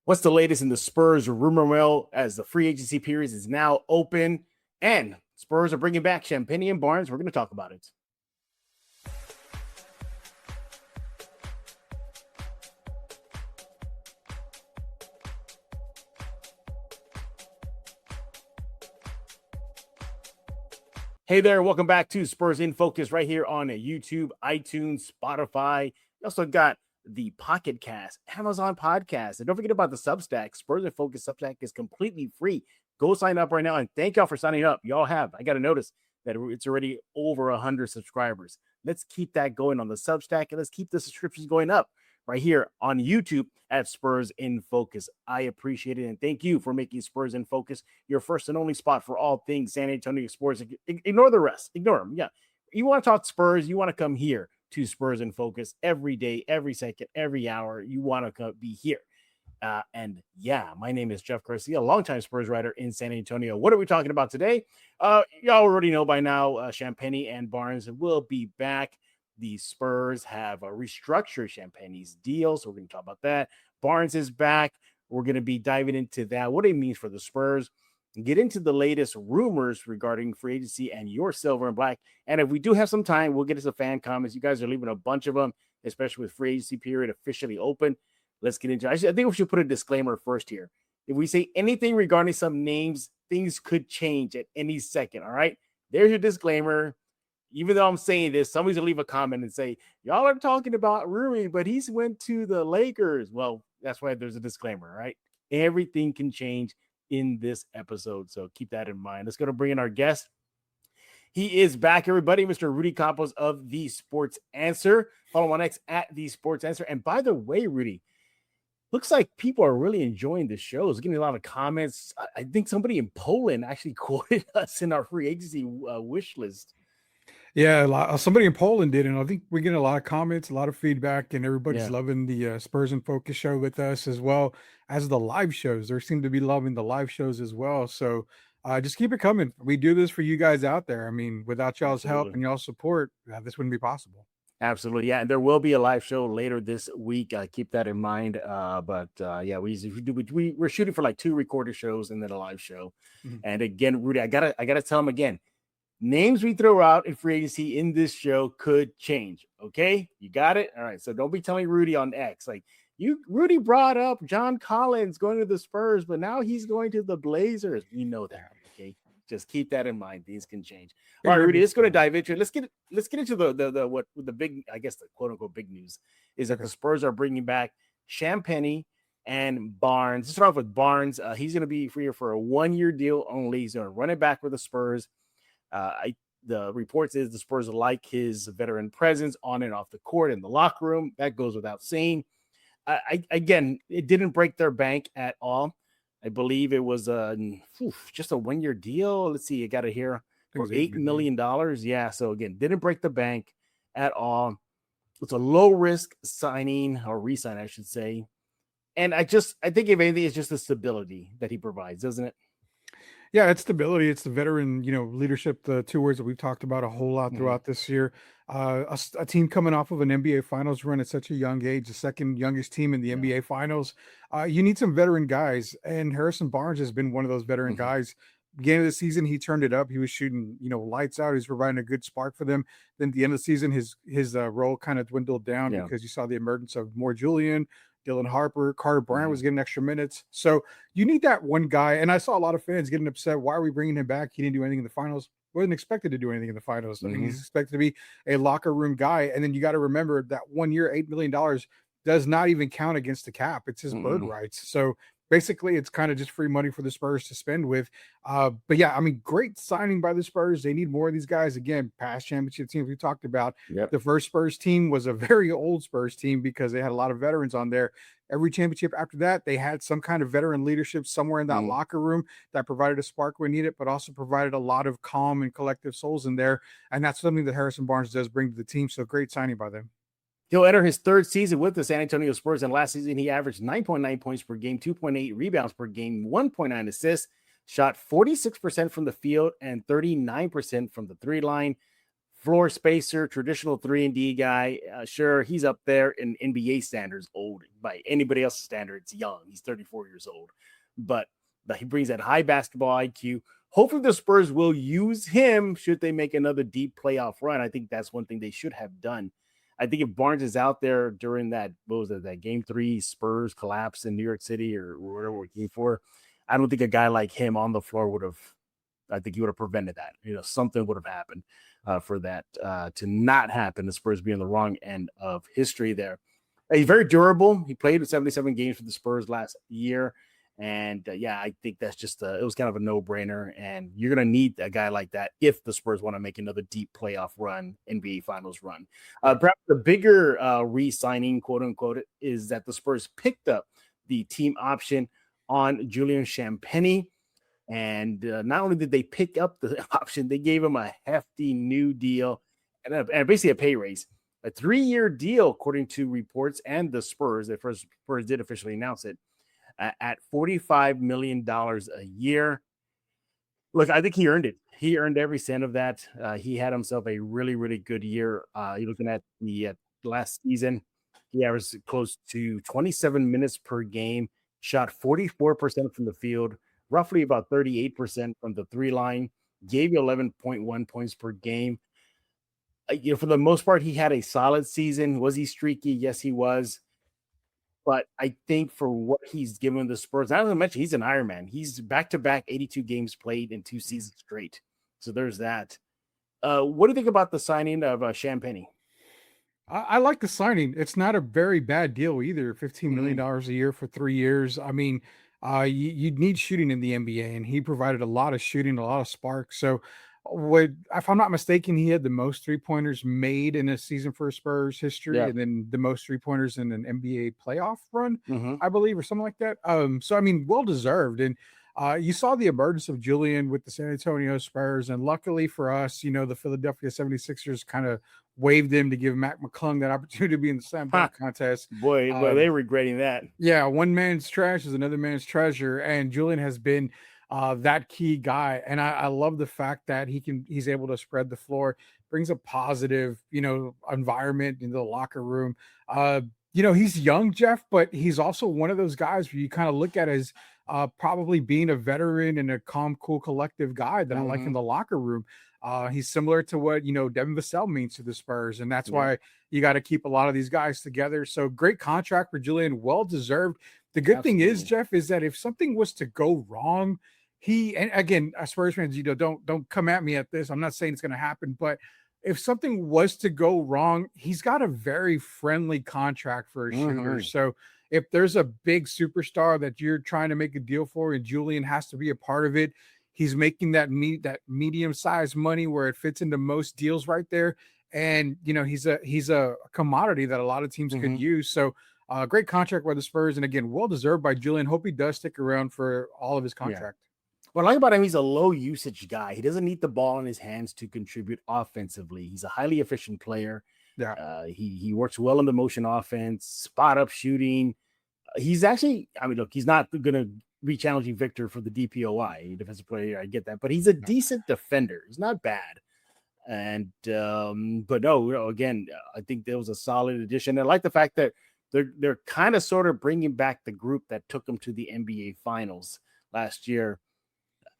What's the latest in the Spurs rumor mill as the free agency period is now open and Spurs are bringing back Champagnie and Barnes? We're going to talk about it. Hey there, welcome back to Spurs in Focus right here on YouTube, iTunes, Spotify. You also got the Pocket Cast, Amazon Podcast. And don't forget about the Substack. Spurs in Focus Substack is completely free. Go sign up right now. And thank y'all for signing up. Y'all have. I got to notice that it's already over 100 subscribers. Let's keep that going on the Substack. And let's keep the subscriptions going up right here on YouTube at Spurs in Focus. I appreciate it. And thank you for making Spurs in Focus your first and only spot for all things San Antonio Spurs. Ignore the rest. Ignore them. Yeah. You want to talk Spurs, you want to come here to Spurs in Focus every day, every second, every hour. You want to be here. And yeah, my name is Jeff Garcia, longtime Spurs writer in San Antonio. What are we talking about today? Y'all already know by now, Champagnie and Barnes will be back. The Spurs have restructured Champagnie's deal, so we're going to talk about that. Barnes is back. We're going to be diving into that, what it means for the Spurs, and get into the latest rumors regarding free agency and your silver and black. And if we do have some time, we'll get into fan comments. You guys are leaving a bunch of them, especially with free agency period officially open. Let's get into it. I think we should put a disclaimer first here. If we say anything regarding some names, things could change at any second, all right? There's your disclaimer. Even though I'm saying this, somebody's gonna leave a comment and say, y'all are talking about Rudy, but he's went to the Lakers. Well, that's why there's a disclaimer, right? Everything can change in this episode, so keep that in mind. Let's go to bring in our guest. He is back, everybody, Mr. Rudy Campos of The Sports Answer. Follow on X at The Sports Answer. And by the way, Rudy, looks like people are really enjoying the show. It's getting a lot of comments. I think somebody in Poland actually quoted us in our free agency wish list. Yeah, somebody in Poland did, and I think we're getting a lot of comments, a lot of feedback, and everybody's loving the Spurs in Focus show with us as well as the live shows. They seem to be loving the live shows as well. So just keep it coming. We do this for you guys out there. I mean, without y'all's help and y'all's support, this wouldn't be possible. Absolutely. Yeah. And there will be a live show later this week. Keep that in mind. But we're shooting for like 2 recorded shows and then a live show. Mm-hmm. And again, Rudy, I gotta tell him again, names we throw out in free agency in this show could change. Okay. You got it. All right. So don't be telling Rudy on X, like Rudy brought up John Collins going to the Spurs, but now he's going to the Blazers. We know that. Okay. Just keep that in mind. Things can change. All right, Rudy, let's go to dive into it. Let's get into the big, I guess the quote unquote big news is that the Spurs are bringing back Champagnie and Barnes. Let's start off with Barnes. He's going to be free for a 1-year deal only. He's going to run it back with the Spurs. The reports is the Spurs like his veteran presence on and off the court in the locker room. That goes without saying. Again, it didn't break their bank at all. I believe it was just a 1-year deal. Let's see, I got it here for $8 million. Yeah, so again, didn't break the bank at all. It's a low risk signing or re-sign, I should say. And I think if anything, it's just the stability that he provides, doesn't it? Yeah, it's stability. It's the veteran, leadership, the 2 words that we've talked about a whole lot throughout this year. A team coming off of an NBA Finals run at such a young age, the second youngest team in the NBA Finals. You need some veteran guys, and Harrison Barnes has been one of those veteran guys. Beginning of the season, he turned it up. He was shooting, lights out. He's providing a good spark for them. Then at the end of the season, his role kind of dwindled down because you saw the emergence of more Julian, Dylan Harper, Carter Bryant was getting extra minutes. So you need that one guy. And I saw a lot of fans getting upset. Why are we bringing him back? He didn't do anything in the finals. Wasn't expected to do anything in the finals. I mean, he's expected to be a locker room guy. And then you got to remember that 1 year, $8 million does not even count against the cap. It's his bird rights. So basically, it's kind of just free money for the Spurs to spend with. But yeah, I mean, great signing by the Spurs. They need more of these guys. Again, past championship teams we talked about. The first Spurs team was a very old Spurs team because they had a lot of veterans on there. Every championship after that, they had some kind of veteran leadership somewhere in that locker room that provided a spark when needed, but also provided a lot of calm and collective souls in there. And that's something that Harrison Barnes does bring to the team. So great signing by them. He'll enter his 3rd season with the San Antonio Spurs, and last season he averaged 9.9 points per game, 2.8 rebounds per game, 1.9 assists, shot 46% from the field and 39% from the 3 line, floor spacer, traditional 3-and-D guy. Sure, he's up there in NBA standards, old by anybody else's standards, young. He's 34 years old, but he brings that high basketball IQ. Hopefully, the Spurs will use him should they make another deep playoff run. I think that's one thing they should have done. I think if Barnes is out there during that, what was it, that game 3 Spurs collapse in New York City or whatever game 4, I don't think a guy like him on the floor would have. I think he would have prevented that. Something would have happened for that to not happen. The Spurs being the wrong end of history there. He's very durable. He played 77 games for the Spurs last year. And I think that's just it was kind of a no-brainer. And you're going to need a guy like that if the Spurs want to make another deep playoff run, NBA Finals run. Perhaps the bigger re-signing, quote-unquote, is that the Spurs picked up the team option on Julian Champagnie. And not only did they pick up the option, they gave him a hefty new deal and basically a pay raise. A 3-year deal, according to reports and the Spurs. The first Spurs did officially announce it at $45 million a year. Look, I think he earned it. He earned every cent of that. He had himself a really, really good year. You're looking at the last season. He averaged close to 27 minutes per game, shot 44% from the field, roughly about 38% from the 3 line, gave you 11.1 points per game. For the most part, he had a solid season. Was he streaky? Yes, he was. But I think for what he's given the Spurs, not to mention he's an Ironman. He's back-to-back 82 games played in 2 seasons straight. So there's that. What do you think about the signing of Champagnie? I like the signing. It's not a very bad deal either. $15 million a year for 3 years. I mean, you need shooting in the NBA, and he provided a lot of shooting, a lot of sparks. So, if I'm not mistaken, he had the most 3-pointers made in a season for Spurs history, and then the most 3-pointers in an NBA playoff run, I believe, or something like that. So I mean, well deserved. And you saw the emergence of Julian with the San Antonio Spurs, and luckily for us, the Philadelphia 76ers kind of waved him to give Mac McClung that opportunity to be in the slam dunk contest. Boy, they're regretting that. Yeah, one man's trash is another man's treasure, and Julian has been that key guy. And I love the fact that he's able to spread the floor, brings a positive, environment into the locker room. He's young, Jeff, but he's also one of those guys where you kind of look at as probably being a veteran and a calm, cool, collective guy that I like in the locker room. He's similar to what, Devin Vassell means to the Spurs. And that's why you got to keep a lot of these guys together. So great contract for Julian, well-deserved. The good thing is, Jeff, is that if something was to go wrong, and again, Spurs fans, don't come at me at this. I'm not saying it's going to happen, but if something was to go wrong, he's got a very friendly contract for a shooter. So if there's a big superstar that you're trying to make a deal for and Julian has to be a part of it, he's making that medium-sized money where it fits into most deals right there. And, he's a commodity that a lot of teams could use. So great contract by the Spurs. And again, well-deserved by Julian. Hope he does stick around for all of his contract. Yeah. What I like about him, he's a low usage guy. He doesn't need the ball in his hands to contribute offensively. He's a highly efficient player. Yeah. He works well in the motion offense, spot up shooting. He's actually, look, he's not going to be challenging Victor for the DPOI, defensive player. I get that, but he's a decent defender. He's not bad. And, but no, again, I think there was a solid addition. I like the fact that they're kind of sort of bringing back the group that took them to the NBA Finals last year.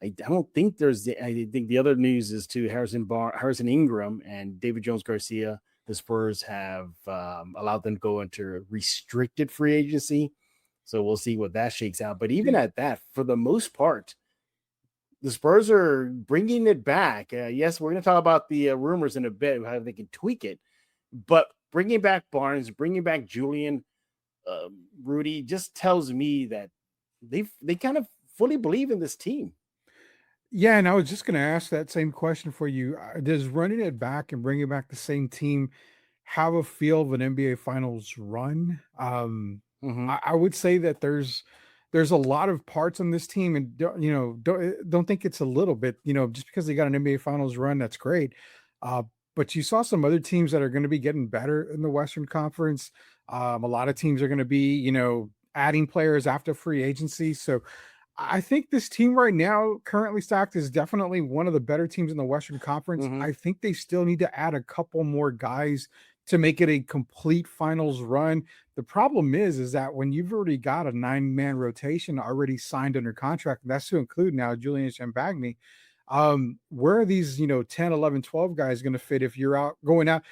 I don't think I think the other news is to Harrison Ingram and David Jones Garcia. The Spurs have allowed them to go into restricted free agency. So we'll see what that shakes out. But even at that, for the most part, the Spurs are bringing it back. Yes, we're going to talk about the rumors in a bit, how they can tweak it. But bringing back Barnes, bringing back Julian, Rudy, just tells me that they kind of fully believe in this team. Yeah, and I was just going to ask that same question for you. Does running it back and bringing back the same team have a feel of an NBA Finals run? I would say that there's a lot of parts on this team, and don't think it's a little bit. Just because they got an NBA Finals run, that's great. But you saw some other teams that are going to be getting better in the Western Conference. A lot of teams are going to be, adding players after free agency. So I think this team right now, currently stacked, is definitely one of the better teams in the Western Conference. Mm-hmm. I think they still need to add a couple more guys to make it a complete finals run. The problem is that when you've already got a 9-man rotation already signed under contract, and that's to include now Julian Champagnie, where are these, 10, 11, 12 guys going to fit if you're going out,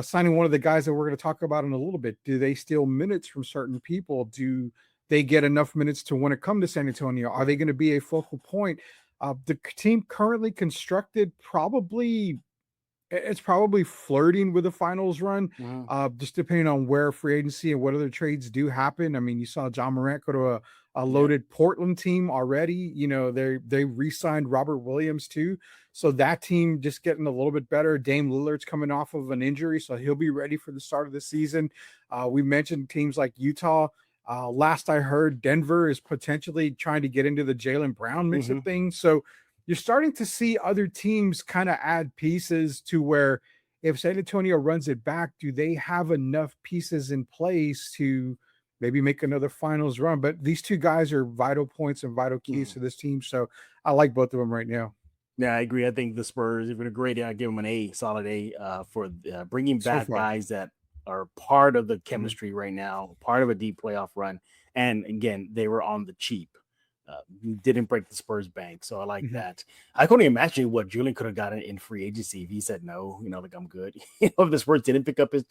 signing one of the guys that we're going to talk about in a little bit? Do they steal minutes from certain people? Do they get enough minutes to want to come to San Antonio? Are they going to be a focal point? The team currently constructed it's probably flirting with a finals run, just depending on where free agency and what other trades do happen. I mean, you saw John Morant go to a loaded Portland team already. They re-signed Robert Williams too. So that team just getting a little bit better. Dame Lillard's coming off of an injury, so he'll be ready for the start of the season. We mentioned teams like Utah. Last I heard, Denver is potentially trying to get into the Jaylen Brown mix of things. So you're starting to see other teams kind of add pieces to where if San Antonio runs it back, do they have enough pieces in place to maybe make another finals run? But these two guys are vital points and vital keys to this team. So I like both of them right now. Yeah, I agree. I think the Spurs, even a great, I give them an A, solid A, for bringing back guys that are part of the chemistry right now, part of a deep playoff run. And again, they were on the cheap. Didn't break the Spurs bank. So I like that. I couldn't imagine what Julian could have gotten in free agency if he said no, like I'm good. If the Spurs didn't pick up his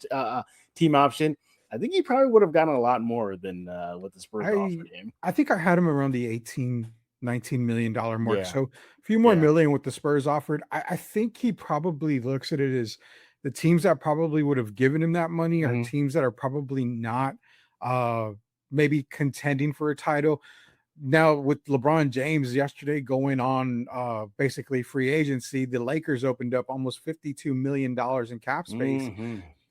team option, I think he probably would have gotten a lot more than what the Spurs offered him. I think I had him around the $18-19 million mark. So a few more million what the Spurs offered. I think he probably looks at it as the teams that probably would have given him that money are teams that are probably not maybe contending for a title. Now, with LeBron James yesterday going on basically free agency, the Lakers opened up almost $52 million in cap space.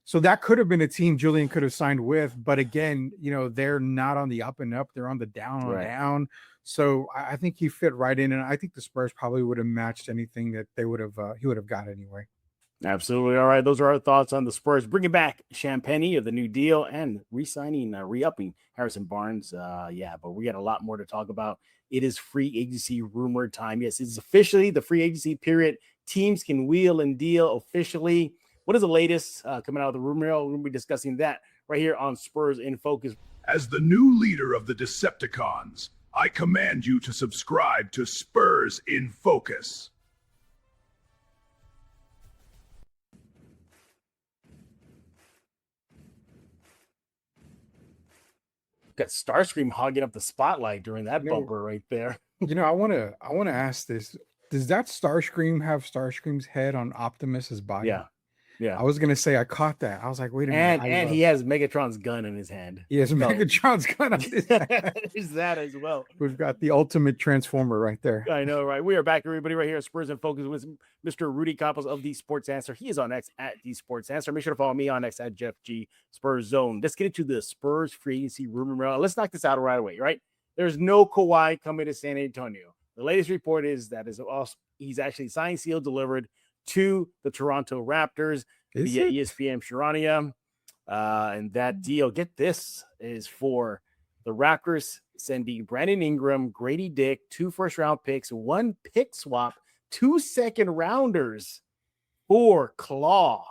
So that could have been a team Julian could have signed with. But again, they're not on the up and up. They're on the down on down. So I think he fit right in. And I think the Spurs probably would have matched anything that he would have got anyway. Absolutely. All right. Those are our thoughts on the Spurs bringing back Champagnie of the new deal and re-signing, re-upping Harrison Barnes. But we got a lot more to talk about. It is free agency rumor time. Yes, it's officially the free agency period. Teams can wheel and deal officially. What is the latest coming out of the rumor mill? We're going to be discussing that right here on Spurs in Focus. As the new leader of the Decepticons, I command you to subscribe to Spurs in Focus. Got Starscream hogging up the spotlight during that bumper right there. I want to ask this. Does that Starscream have Starscream's head on Optimus's body? Yeah. I was going to say, I caught that. I was like, wait a minute. And he has Megatron's gun in his hand. He has Megatron's gun on his hand. There's that as well. We've got the ultimate transformer right there. I know, right? We are back, everybody, right here at Spurs in Focus with Mr. Rudy Campos of The Sports Answer. He is on X at The Sports Answer. Make sure to follow me on X at Jeff G Spurs Zone. Let's get into the Spurs free agency rumor mill. Let's knock this out right away, right? There's no Kawhi coming to San Antonio. The latest report is that he's actually signed, sealed, delivered to the Toronto Raptors via ESPN Sharania. And that deal, get this, is for the Raptors sending Brandon Ingram, Grady Dick, 2 first-round picks, 1 pick swap, 2 second-rounders for Claw.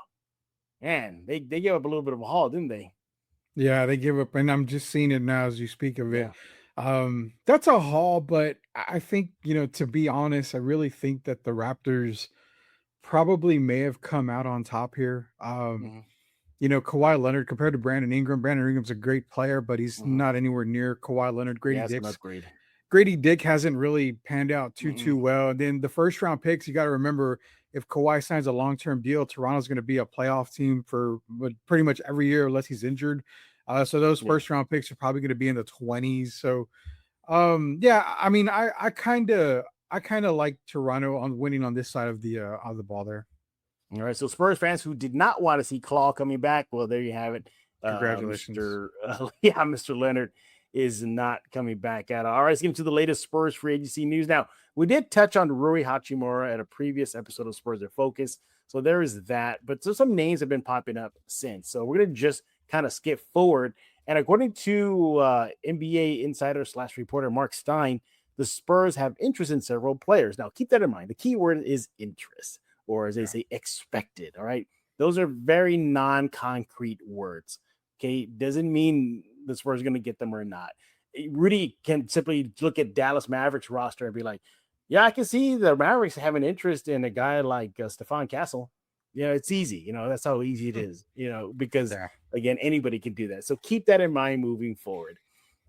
Man, they gave up a little bit of a haul, didn't they? Yeah, they give up, and I'm just seeing it now as you speak of it. That's a haul, but I think, to be honest, I really think that the Raptors probably may have come out on top here. Kawhi Leonard compared to Brandon Ingram's a great player, but he's not anywhere near Kawhi Leonard. Grady Dick hasn't really panned out too well. And then the first round picks, you got to remember, if Kawhi signs a long-term deal, Toronto's going to be a playoff team for pretty much every year unless he's injured. So those first round picks are probably going to be in the 20s. So I mean, I kind of like Toronto on winning on this side of the ball there. All right, so Spurs fans who did not want to see Claw coming back, well, there you have it. Congratulations. Mr. Leonard is not coming back at all. All right, let's get into the latest Spurs free agency news. Now, we did touch on Rui Hachimura at a previous episode of Spurs in Focus, so there is that. But some names have been popping up since. So we're going to just kind of skip forward. And according to NBA insider / reporter Mark Stein, the Spurs have interest in several players. Now, keep that in mind. The key word is interest, or as they say, expected. All right. Those are very non-concrete words. Okay. Doesn't mean the Spurs are going to get them or not. Rudy can simply look at Dallas Mavericks roster and be like, yeah, I can see the Mavericks have an interest in a guy like Stephon Castle. It's easy. That's how easy it is, because again, anybody can do that. So keep that in mind moving forward.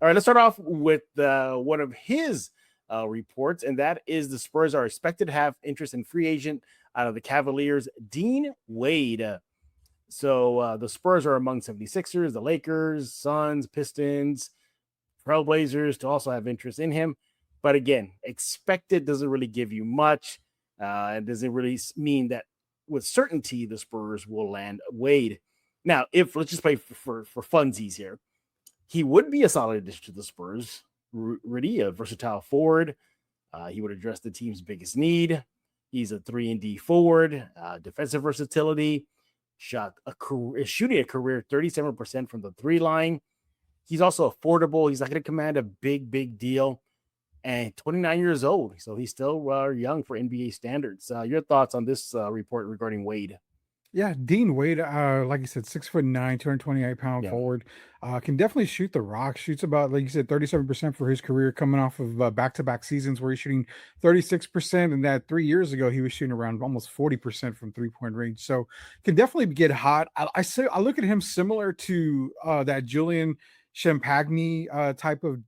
All right, let's start off with one of his reports, and that is the Spurs are expected to have interest in free agent out of the Cavaliers, Dean Wade. So the Spurs are among 76ers, the Lakers, Suns, Pistons, Trailblazers to also have interest in him. But again, expected doesn't really give you much. It doesn't really mean that with certainty the Spurs will land Wade. Now, let's just play for funsies here. He would be a solid addition to the Spurs. Rudy, a versatile forward. He would address the team's biggest need. He's a 3-and-D forward, defensive versatility, shooting a career 37% from the three line. He's also affordable. He's not going to command a big deal. And 29 years old. So he's still young for NBA standards. Your thoughts on this report regarding Wade? Yeah, Dean Wade, like you said, 6'9", 228-pound forward, can definitely shoot the rock. Shoots about, like you said, 37% for his career, coming off of back-to-back seasons where he's shooting 36%, and that 3 years ago he was shooting around almost 40% from three-point range. So can definitely get hot. I look at him similar to that Julian Champagnie type of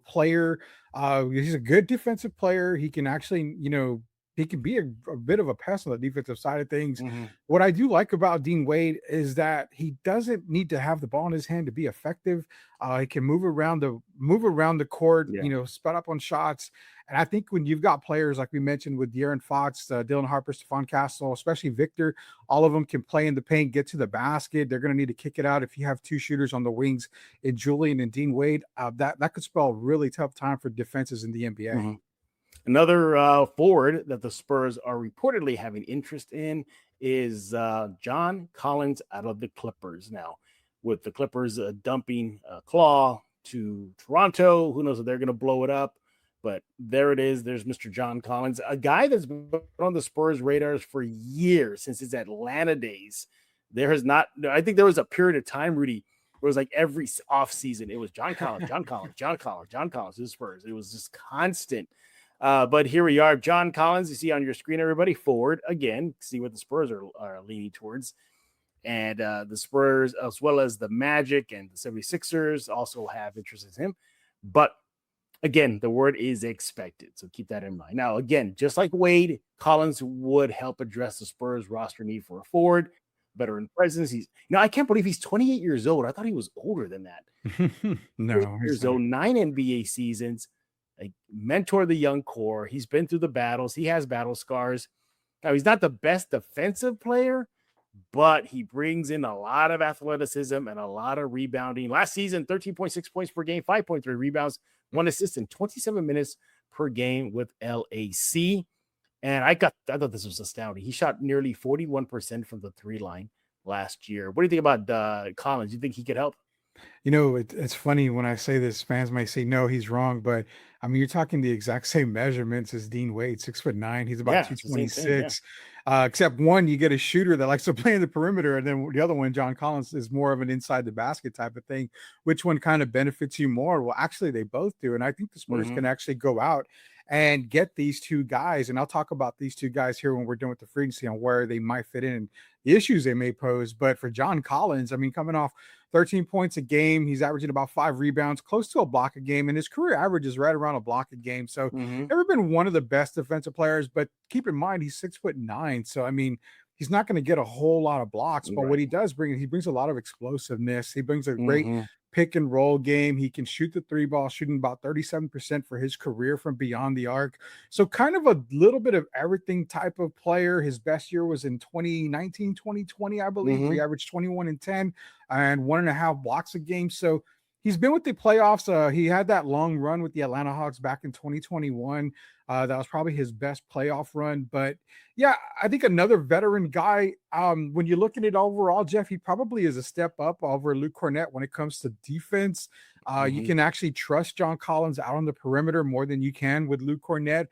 player. He's a good defensive player. He can actually, he can be a bit of a pest on the defensive side of things. Mm-hmm. What I do like about Dean Wade is that he doesn't need to have the ball in his hand to be effective. He can move around the court, spot up on shots. And I think when you've got players like we mentioned with De'Aaron Fox, Dylan Harper, Stephon Castle, especially Victor, all of them can play in the paint, get to the basket. They're going to need to kick it out. If you have two shooters on the wings in Julian and Dean Wade, that could spell a really tough time for defenses in the NBA. Mm-hmm. Another forward that the Spurs are reportedly having interest in is John Collins out of the Clippers. Now, with the Clippers dumping Claw to Toronto, who knows if they're going to blow it up. But there it is. There's Mr. John Collins, a guy that's been on the Spurs radars for years, since his Atlanta days. I think there was a period of time, Rudy, where it was like every offseason, it was John Collins to the Spurs. It was just constant. But here we are, John Collins. You see on your screen, everybody, forward again. See what the Spurs are leaning towards. And the Spurs, as well as the Magic and the 76ers, also have interest in him. But again, the word is expected. So keep that in mind. Now, again, just like Wade, Collins would help address the Spurs roster need for a forward, veteran presence. I can't believe he's 28 years old. I thought he was older than that. No, years old, 9 NBA seasons. Like, mentor the young core. He's been through the battles. He has battle scars. Now, he's not the best defensive player, but he brings in a lot of athleticism and a lot of rebounding. Last season, 13.6 points per game, 5.3 rebounds, 1 assist in 27 minutes per game with LAC. And I thought this was astounding. He shot nearly 41% from the three line last year. What do you think about Collins? Do you think he could help? It's funny when I say this, fans may say, no, he's wrong. But I mean, you're talking the exact same measurements as Dean Wade, 6'9". He's about 226. Except one, you get a shooter that likes to play in the perimeter. And then the other one, John Collins, is more of an inside the basket type of thing. Which one kind of benefits you more? Well, actually, they both do. And I think the Spurs can actually go out and get these two guys. And I'll talk about these two guys here when we're done with the free agency on where they might fit in, the issues they may pose. But for John Collins, I mean, coming off 13 points a game, he's averaging about 5 rebounds, close to a block a game, and his career average is right around a block a game. So never been one of the best defensive players, but keep in mind, he's 6'9". So, I mean, he's not going to get a whole lot of blocks, but what he does bring, he brings a lot of explosiveness. He brings a great pick and roll game. He can shoot the three ball, shooting about 37% for his career from beyond the arc. So kind of a little bit of everything type of player. His best year was in 2019, 2020, I believe. He averaged 21 and 10 and 1.5 blocks a game. So He's been with the playoffs. He had that long run with the Atlanta Hawks back in 2021. That was probably his best playoff run. But yeah, I think another veteran guy. When you look at it overall, Jeff, he probably is a step up over Luke Cornett when it comes to defense. You can actually trust John Collins out on the perimeter more than you can with Luke Cornett.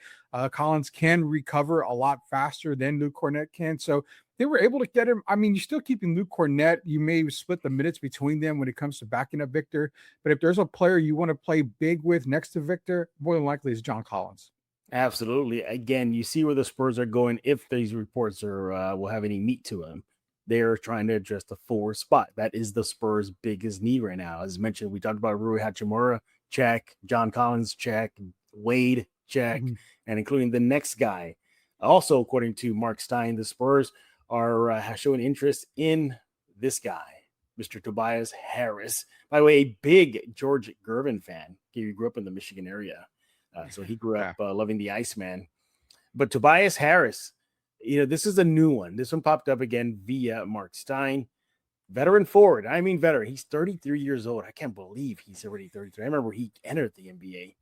Collins can recover a lot faster than Luke Cornett can. So they were able to get him. I mean, you're still keeping Luke Cornett. You may split the minutes between them when it comes to backing up Victor. But if there's a player you want to play big with next to Victor, more than likely is John Collins. Absolutely. Again, you see where the Spurs are going if these reports are will have any meat to them. They're trying to address the 4 spot. That is the Spurs' biggest need right now. As mentioned, we talked about Rui Hachimura, check. John Collins, check. Wade, check. And including the next guy. Also, according to Mark Stein, the Spurs are showing interest in this guy, Mr. Tobias Harris. By the way, a big George Gervin fan. He grew up in the Michigan area. So he grew up loving the Iceman. But Tobias Harris, this is a new one. This one popped up again via Mark Stein. Veteran forward. I mean, veteran. He's 33 years old. I can't believe he's already 33. I remember he entered the NBA.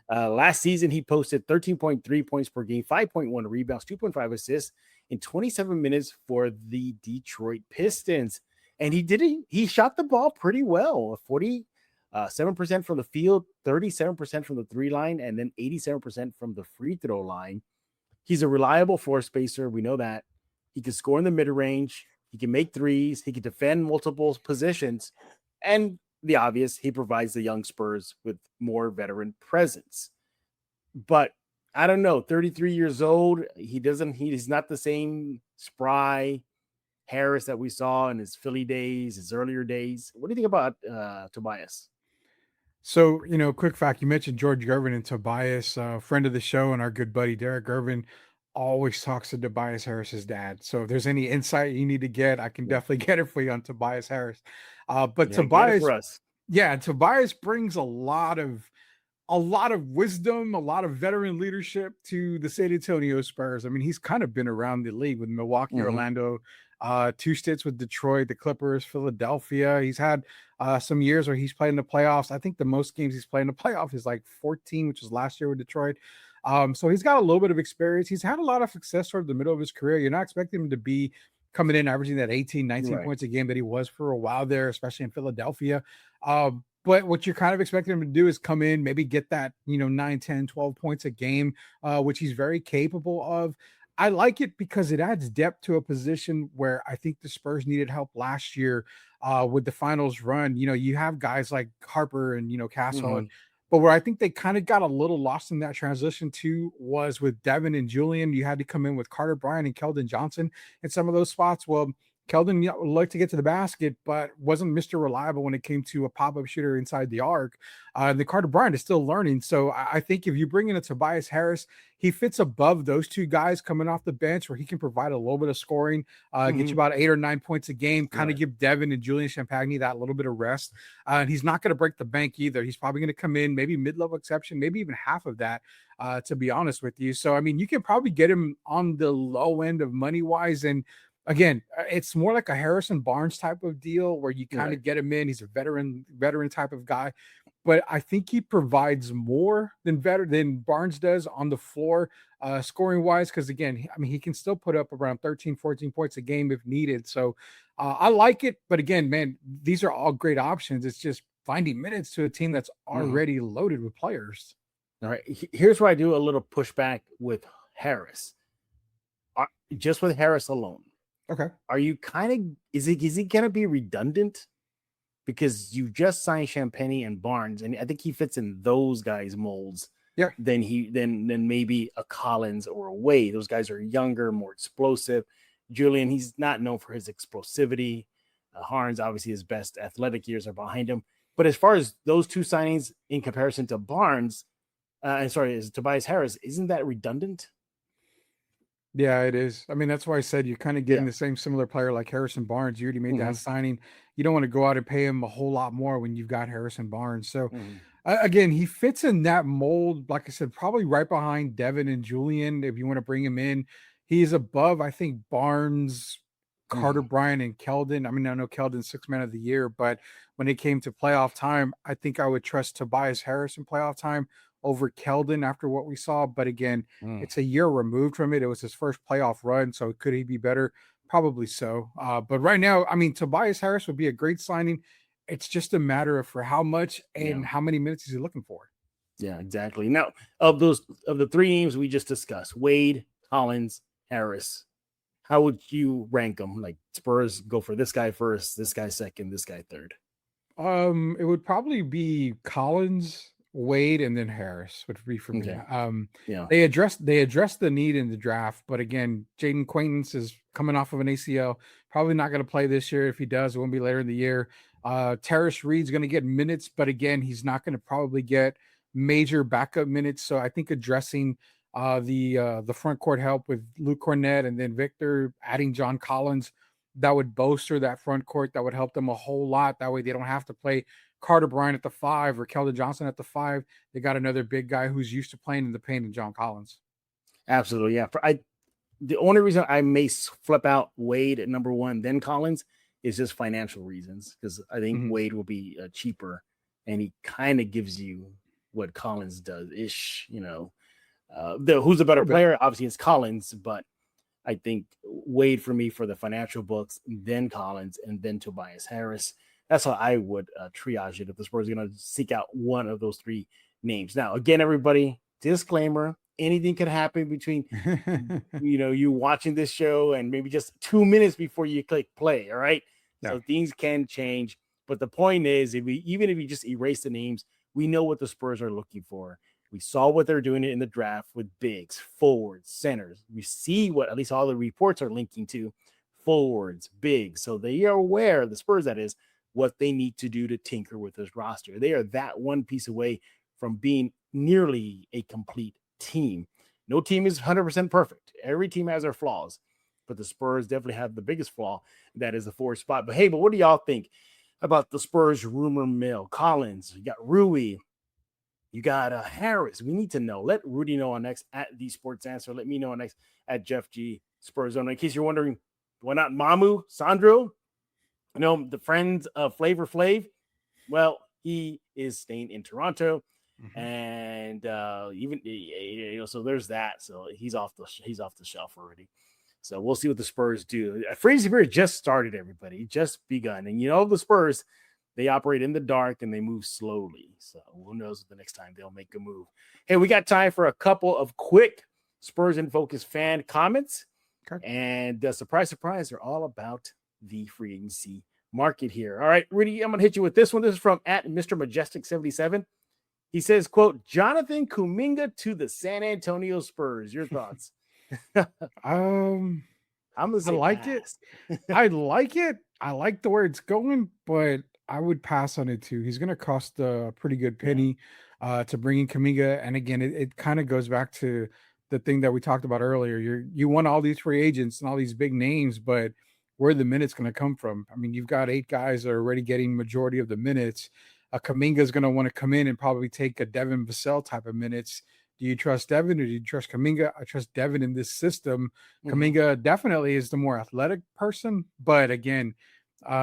Last season, he posted 13.3 points per game, 5.1 rebounds, 2.5 assists in 27 minutes for the Detroit Pistons. And he shot the ball pretty well. 47% from the field, 37% from the 3 line, and then 87% from the free throw line. He's a reliable floor spacer. We know that. He can score in the mid-range. He can make threes. He can defend multiple positions. And the obvious, he provides the young Spurs with more veteran presence. But I don't know, 33 years old, he's not the same spry Harris that we saw in his Philly days, his earlier days. What do you think about Tobias? So, quick fact, you mentioned George Gervin and Tobias, friend of the show, and our good buddy Derek Gervin always talks to Tobias Harris's dad. So if there's any insight you need to get, I can definitely get it for you on Tobias Harris. But Tobias, for us. Tobias brings a lot of wisdom, a lot of veteran leadership to the San Antonio Spurs. I mean, he's kind of been around the league with Milwaukee, Orlando, 2 stints with Detroit, the Clippers, Philadelphia. He's had some years where he's played in the playoffs. I think the most games he's played in the playoffs is like 14, which was last year with Detroit. So he's got a little bit of experience. He's had a lot of success toward the middle of his career. You're not expecting him to be coming in averaging that 18, 19 points a game that he was for a while there, especially in Philadelphia. But what you're kind of expecting him to do is come in, maybe get that, 9, 10, 12 points a game, which he's very capable of. I like it because it adds depth to a position where I think the Spurs needed help last year with the finals run. You have guys like Harper and, Castle, but where I think they kind of got a little lost in that transition too was with Devin and Julian. You had to come in with Carter Bryant and Keldon Johnson in some of those spots. Well, Keldon would like to get to the basket, but wasn't Mr. Reliable when it came to a pop-up shooter inside the arc. The Carter Bryant is still learning. So I think if you bring in a Tobias Harris, he fits above those 2 guys coming off the bench where he can provide a little bit of scoring, get you about 8 or 9 points a game, kind of give Devin and Julian Champagnie that little bit of rest. And he's not going to break the bank either. He's probably going to come in, maybe mid-level exception, maybe even half of that, to be honest with you. So, I mean, you can probably get him on the low end of money-wise. And again, it's more like a Harrison Barnes type of deal where you kind of get him in. He's a veteran type of guy, but I think he provides more than Barnes does on the floor, scoring wise. Because again, I mean, he can still put up around 13, 14 points a game if needed. So I like it. But again, man, these are all great options. It's just finding minutes to a team that's already loaded with players. All right. Here's where I do a little pushback with Harris. Just with Harris alone. Okay. Are you is he going to be redundant? Because you just signed Champagnie and Barnes, and I think he fits in those guys' molds. Yeah. Then maybe a Collins or a Wade. Those guys are younger, more explosive. Julian, he's not known for his explosivity. Harnes, obviously, his best athletic years are behind him. But as far as those 2 signings in comparison to Barnes, is Tobias Harris, isn't that redundant? Yeah, it is. I mean, that's why I said you're kind of getting the same similar player like Harrison Barnes. You already made that signing. You don't want to go out and pay him a whole lot more when you've got Harrison Barnes. So, again, he fits in that mold. Like I said, probably right behind Devin and Julian if you want to bring him in. He's above, I think, Barnes, Carter Bryant and Keldon. I mean, I know Keldon's 6th man of the year, but when it came to playoff time, I think I would trust Tobias Harris in playoff time over Keldon after what we saw. But again, it's a year removed from it. It was his first playoff run, so could he be better? Probably so. But right now, I mean, Tobias Harris would be a great signing. It's just a matter of for how much and how many minutes is he looking for. Yeah, exactly. Now, of the 3 names we just discussed, Wade, Collins, Harris, how would you rank them? Like Spurs go for this guy first, this guy second, this guy third. It would probably be Collins, Wade, and then Harris would be for me. They addressed the need in the draft, but again, Jaden Quaintance is coming off of an ACL, probably not going to play this year. If he does, it won't be later in the year. Terrace Reed's going to get minutes, but again, he's not going to probably get major backup minutes. So I think addressing the front court help with Luke Cornett and then Victor, adding John Collins, that would bolster that front court. That would help them a whole lot. That way they don't have to play Carter Bryant at the 5 or Keldon Johnson at the 5. They got another big guy who's used to playing in the paint in John Collins. Absolutely. Yeah. The only reason I may flip out Wade at number 1, then Collins, is just financial reasons. Because I think Wade will be cheaper and he kind of gives you what Collins does ish, who's a better player? Obviously it's Collins, but I think Wade for me for the financial books, then Collins, and then Tobias Harris. That's how I would triage it if the Spurs are going to seek out one of those 3 names. Now, again, everybody, disclaimer, anything could happen between, you watching this show and maybe just 2 minutes before you click play. All right. Yeah. So things can change. But the point is, even if you just erase the names, we know what the Spurs are looking for. We saw what they're doing in the draft with bigs, forwards, centers. We see what at least all the reports are linking to, forwards, bigs. So they are aware, the Spurs that is, what they need to do to tinker with this roster. They are that one piece away from being nearly a complete team. No team is 100% perfect. Every team has their flaws, but the Spurs definitely have the biggest flaw. That is the 4th spot. But what do y'all think about the Spurs rumor mill? Collins, you got Rudy, you got Harris. We need to know. Let Rudy know on X at the Sports Answer. Let me know on X at Jeff G Spurs Zone. In case you're wondering, why not Mamu, Sandro? The friends of Flavor Flav. Well, he is staying in Toronto, and so there's that. So he's off the shelf already. So we'll see what the Spurs do. Freeze Beer just started, everybody, just begun, and the Spurs. They operate in the dark and they move slowly. So who knows the next time they'll make a move. Hey, we got time for a couple of quick Spurs in Focus fan comments. Okay. And surprise, surprise, they're all about the free agency market here. All right, Rudy, I'm going to hit you with this one. This is from at Mr. Majestic 77. He says, quote, Jonathan Kuminga to the San Antonio Spurs. Your thoughts? I'm going to say I like it. I like it. I like the way it's going, but I would pass on it too. He's going to cost a pretty good penny to bring in Kuminga. And again, it kind of goes back to the thing that we talked about earlier. You want all these free agents and all these big names, but where are the minutes going to come from? I mean, you've got 8 guys that are already getting majority of the minutes. Kuminga is going to want to come in and probably take a Devin Vassell type of minutes. Do you trust Devin or do you trust Kuminga? I trust Devin in this system. Kuminga definitely is the more athletic person, but again,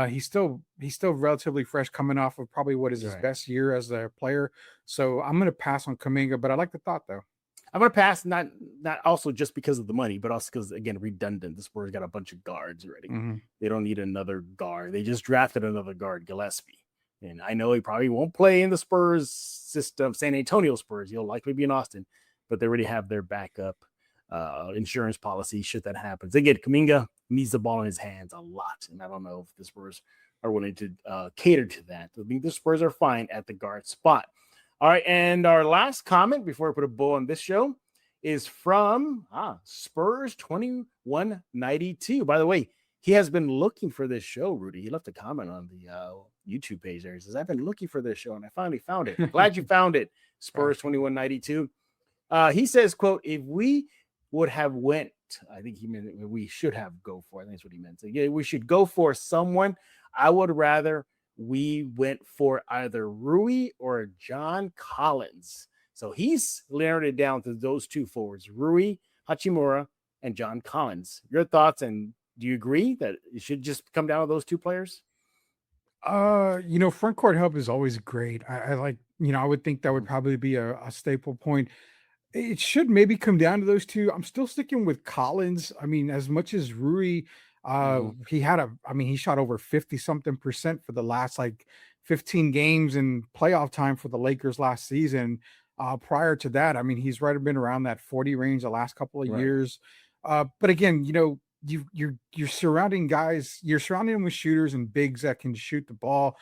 he's still relatively fresh, coming off of probably what is his best year as a player. So I'm going to pass on Kuminga, but I like the thought though. I'm going to pass, not also just because of the money, but also because, again, redundant. The Spurs got a bunch of guards already. They don't need another guard. They just drafted another guard, Gillespie. And I know he probably won't play in the Spurs system, San Antonio Spurs. He'll likely be in Austin, but they already have their backup insurance policy should that happen. Again, Kuminga needs the ball in his hands a lot, and I don't know if the Spurs are willing to cater to that. I think the Spurs are fine at the guard spot. All right, and our last comment before we put a bow on this show is from Spurs 2192. By the way, he has been looking for this show, Rudy. He left a comment on the YouTube page there. He says, I've been looking for this show, and I finally found it. I'm glad you found it, Spurs 2192. He says, quote, if we would have went, I think he meant we should have go for, I think that's what he meant. So, yeah, we should go for someone. I would rather we went for either Rudy or John Collins. So he's narrowed it down to those 2 forwards, Rudy Hachimura and John Collins. Your thoughts, and Do you agree that it should just come down to those two players? Front court help is always great. I like, I would think that would probably be a staple point. It should maybe come down to those two. I'm still sticking with Collins. I mean, as much as Rui, Mhm. he shot over 50 something percent for the last like 15 games in playoff time for the Lakers last season. Prior to that, I mean, he's been around that 40 range the last couple of Right. years. But again, you're surrounding guys, you're surrounding them with shooters and bigs that can shoot the ball.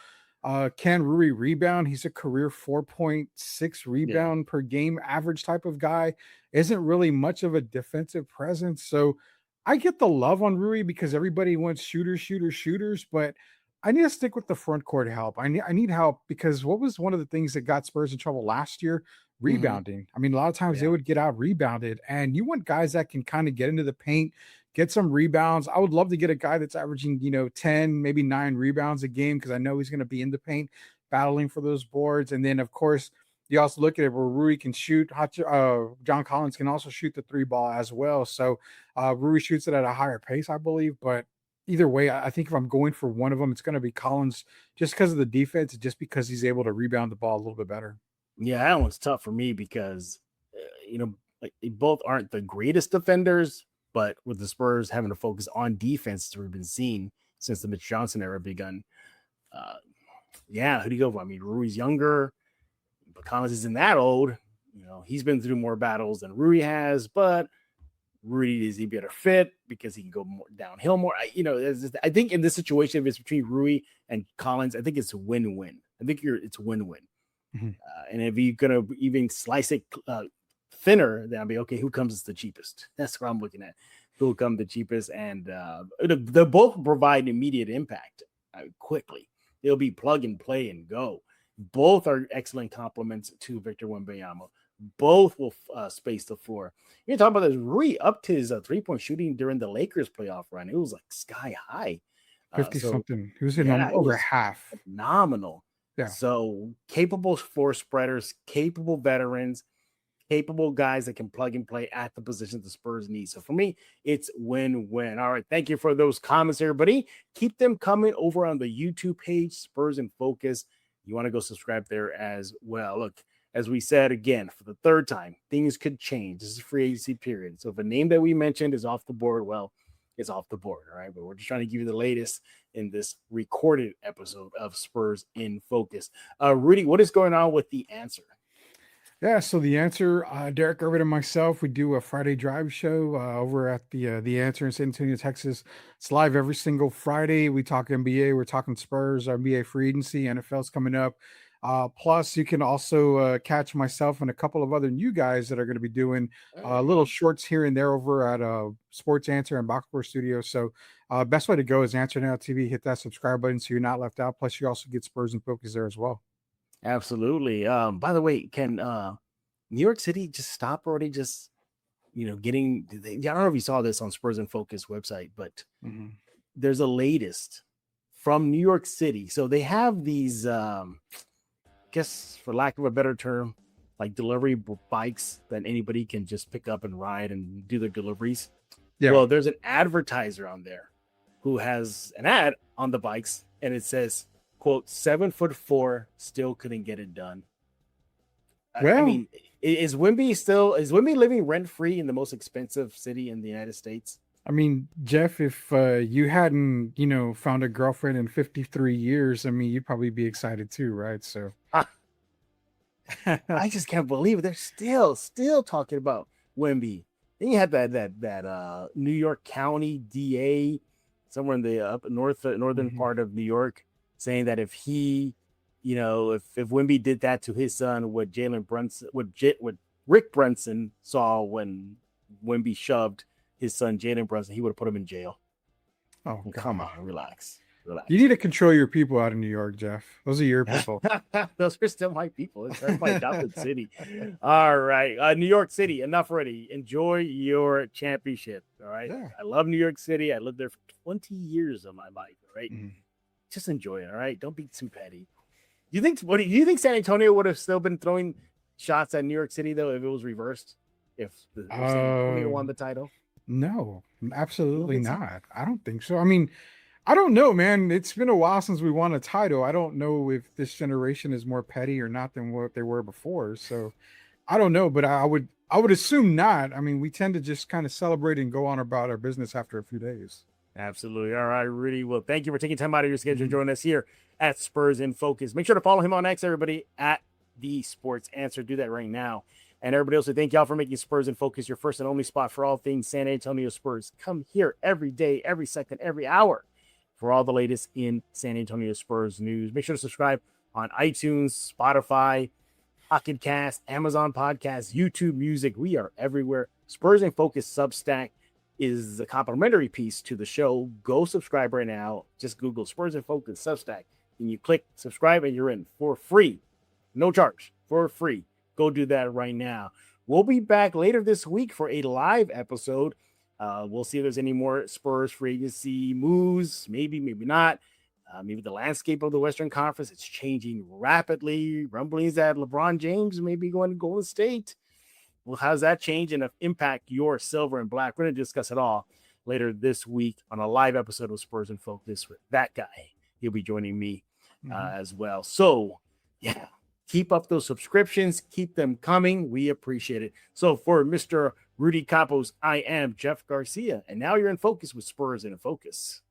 Can Rui rebound? He's a career 4.6 Yeah. rebound per game average type of guy. Isn't really much of a defensive presence. So I get the love on Rui because everybody wants shooters, shooters, shooters, but I need to stick with the front court help. I need help because what was one of the things that got Spurs in trouble last year? Mhm. Rebounding. I mean, a lot of times they Yeah. would get out rebounded, and you want guys that can kind of get into the paint, get some rebounds. I would love to get a guy that's averaging, 10, maybe 9 rebounds a game because I know he's going to be in the paint battling for those boards. And then, of course, you also look at it where Rui can shoot. John Collins can also shoot the three ball as well. So Rui shoots it at a higher pace, I believe. But either way, I think if I'm going for one of them, it's going to be Collins just because of the defense, just because he's able to rebound the ball a little bit better. Yeah, that one's tough for me because like they both aren't the greatest defenders, but with the Spurs having to focus on defense, as we've been seeing since the Mitch Johnson era begun. Uh, yeah, who do you go for? I mean, Rui's younger, but Collins isn't that old. He's been through more battles than Rui has, but Rudy is he better fit because he can go more downhill more. I think in this situation, if it's between Rui and Collins, I think it's a win-win. I think it's win-win. Mhm. And if you're gonna even slice it thinner, then I'll be okay. Who comes the cheapest? That's what I'm looking at. Who will come the cheapest? And they both provide immediate impact quickly. They'll be plug and play and go. Both are excellent compliments to Victor Wembanyama. Both will space the floor. You're talking about this Rui upped his 3-point shooting during the Lakers playoff run. It was like sky high. 50 So something. He was hitting yeah, it over was half. phenomenal. Yeah. So capable floor spreaders, capable veterans, capable guys that can plug and play at the position the Spurs need. So for me, it's win-win. All right. Thank you for those comments, everybody. Keep them coming over on the YouTube page, Spurs in Focus. You want to go subscribe there as well. Look, as we said again, for the third time, things could change. This is a free agency period. So if a name that we mentioned is off the board, well, it's off the board. All right. But we're just trying to give you the latest in this recorded episode of Spurs in Focus. Rudy, what is going on with the answer? Yeah, so the answer, Derek Irvin and myself, we do a Friday drive show over at the answer in San Antonio, Texas. It's live every single Friday. We talk NBA, we're talking Spurs, NBA free agency, NFL's coming up. Plus, you can also catch myself and a couple of other new guys that are going to be doing little shorts here and there over at Sports Answer and Boxboard Studio. So, best way to go is Answer Now TV. Hit that subscribe button so you're not left out. Plus, you also get Spurs in Focus there as well. Absolutely. By the way, can New York City just stop already? Just getting. I don't know if you saw this on Spurs and Focus website, but there's a latest from New York City. So they have these, guess for lack of a better term, like delivery bikes that anybody can just pick up and ride and do their deliveries. Yeah. Well, there's an advertiser on there who has an ad on the bikes, and it says, quote, 7'4", still couldn't get it done. Well, I mean, is Wemby living rent free in the most expensive city in the United States? I mean, Jeff, if you hadn't, found a girlfriend in 53 years, I mean, you'd probably be excited too, right? So I just can't believe it. They're still talking about Wemby. Then you had that New York County DA somewhere in the northern part of New York saying that if he, if Wemby did that to his son, what Rick Brunson saw when Wemby shoved his son Jalen Brunson, he would have put him in jail. Oh, come on, relax. You need to control your people out in New York, Jeff. Those are your people. Those are still my people. It's my adopted city. All right. New York City, enough already. Enjoy your championship. All right. Yeah. I love New York City. I lived there for 20 years of my life. All right. Mm-hmm. Just enjoy it. All right. Don't be too petty. Do you think San Antonio would have still been throwing shots at New York City, though, if it was reversed? If San Antonio won the title? No, absolutely think so? not. I don't think so. I mean, I don't know, man. It's been a while since we won a title. I don't know if this generation is more petty or not than what they were before. So I don't know, but I would assume not. I mean, we tend to just kind of celebrate and go on about our business after a few days. Absolutely. All right, Rudy. Well, thank you for taking time out of your schedule to Mhm. join us here at Spurs in Focus. Make sure to follow him on X, everybody, at the Sports Answer. Do that right now. And everybody else, thank y'all for making Spurs in Focus your first and only spot for all things San Antonio Spurs. Come here every day, every second, every hour for all the latest in San Antonio Spurs news. Make sure to subscribe on iTunes, Spotify, Pocket Cast, Amazon Podcasts, YouTube Music. We are everywhere. Spurs in Focus Substack is a complimentary piece to the show. Go subscribe right now. Just Google Spurs in Focus Substack, and you click subscribe, and you're in for free. No charge, for free. Go do that right now. We'll be back later this week for a live episode. We'll see if there's any more Spurs free agency moves. Maybe, maybe not. Maybe the landscape of the Western Conference, it's changing rapidly. Rumblings that LeBron James may be going to Golden State. Well, how's that change and impact your silver and black? We're going to discuss it all later this week on a live episode of Spurs in Focus with that guy. He'll be joining me as well. So, yeah, keep up those subscriptions. Keep them coming. We appreciate it. So, for Mr. Rudy Campos, I am Jeff Garcia. And now you're in focus with Spurs in Focus.